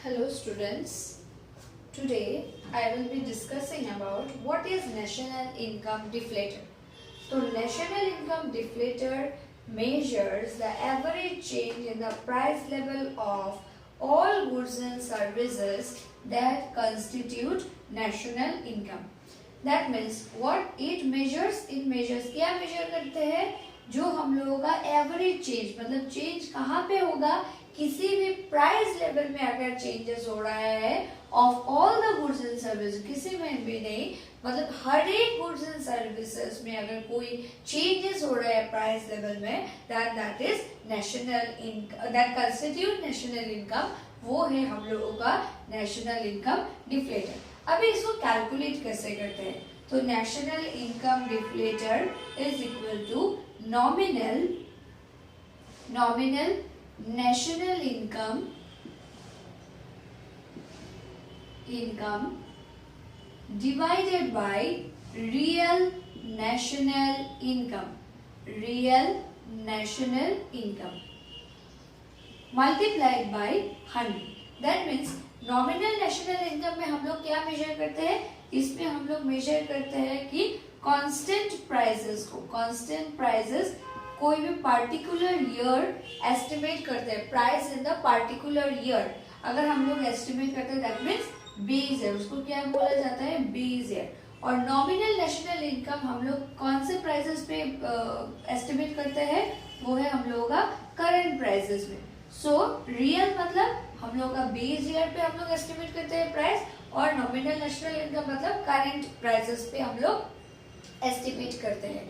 Hello students, today I will be discussing about what is National Income Deflator. So National Income Deflator measures the average change in the price level of all goods and services that constitute national income. That means what it measures? It measures क्या measure करते हैं? जो हम लोगों का average change मतलब change कहाँ पे होगा, किसी भी प्राइस लेवल में अगर चेंजेस हो रहा है of all the goods and service, किसी में भी नहीं, मतलब हर एक गुड्स एंड सर्विसेज में अगर कोई चेंजेस हो रहा है प्राइस लेवल में, that is national income, that constitute national income, वो है हम लोगों का नेशनल इनकम डिफ्लेटर। अभी इसको कैलकुलेट कैसे करते हैं? तो national income deflator is equal to nominal national income divided by real national income multiplied by 100। That means nominal national income में हम लोग क्या मेजर करते हैं? इसमें हम लोग मेजर करते हैं कि कांस्टेंट प्राइसेस को, कांस्टेंट प्राइसेस कोई भी पार्टिकुलर ईयर एस्टिमेट करते हैं, price in the particular year अगर हम लोग एस्टिमेट करते हैं, दैट मीन्स बेस ईयर, उसको क्या बोला जाता है? Base year. और नॉमिनल नेशनल इनकम हम लोग कौन से प्राइसेस पे एस्टिमेट करते हैं? वो है हम लोगों का करंट प्राइसेस में। सो रियल मतलब हम लोग का बेस ईयर पे हम लोग एस्टिमेट करते हैं प्राइस, और नॉमिनल नेशनल इनकम मतलब करंट प्राइसेस पे हम लोग एस्टिमेट करते हैं।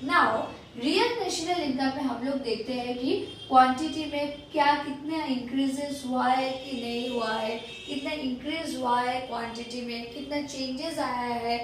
नाउ रियल नेशनल इनकम में हम लोग देखते हैं कि क्वांटिटी में क्या कितना इंक्रीजेस हुआ है कि नहीं हुआ है, कितना इंक्रीज हुआ है क्वांटिटी में, कितना चेंजेस आया है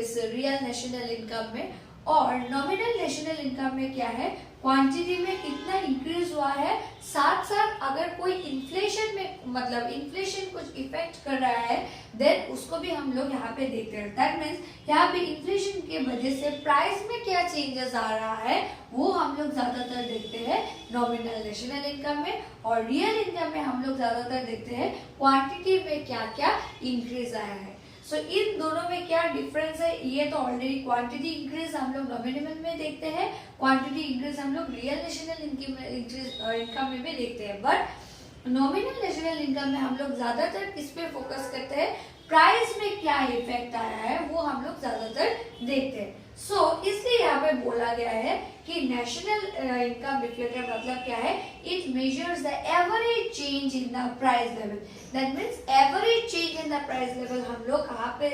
इस रियल नेशनल इनकम में। और नॉमिनल नेशनल इनकम में क्या है? क्वांटिटी में कितना इंक्रीज हुआ है, साथ साथ अगर कोई इन्फ्लेशन में मतलब इन्फ्लेशन कुछ इफेक्ट कर रहा है, देन उसको भी हम लोग यहाँ पे देखते हैं। दैट मीन्स यहाँ पे इन्फ्लेशन के वजह से प्राइस में क्या चेंजेस आ रहा है, वो हम लोग ज्यादातर देखते हैं नॉमिनल नेशनल इनकम में। और रियल इनकम में हम लोग ज्यादातर देखते हैं क्वांटिटी में क्या क्या इंक्रीज आया है। सो इन दोनों में क्या डिफरेंस है? ये तो ऑलरेडी क्वांटिटी इंक्रीज हम लोग नॉमिनल में देखते हैं, क्वांटिटी इंक्रीज हम लोग रियल नेशनल इनकम में भी देखते हैं। बट नॉमिनल नेशनल इनकम में हम लोग ज्यादातर किस पे फोकस करते हैं? प्राइस में क्या इफेक्ट आया है वो हम लोग ज्यादातर देखते हैं। सो इसलिए यहाँ पे बोला गया है कि नेशनल इनकम डिफ्लेटर मतलब क्या है? It measures the average change in the price level. That means average change in the price level हम लोग कहाँ पे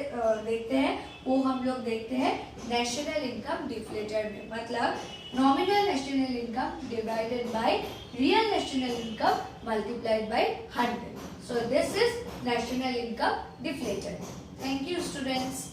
देखते हैं? वो हम लोग देखते हैं नेशनल इनकम डिफ्लेटर में, मतलब nominal national income divided by real national income multiplied by 100। So this is national income deflator. Thank you students.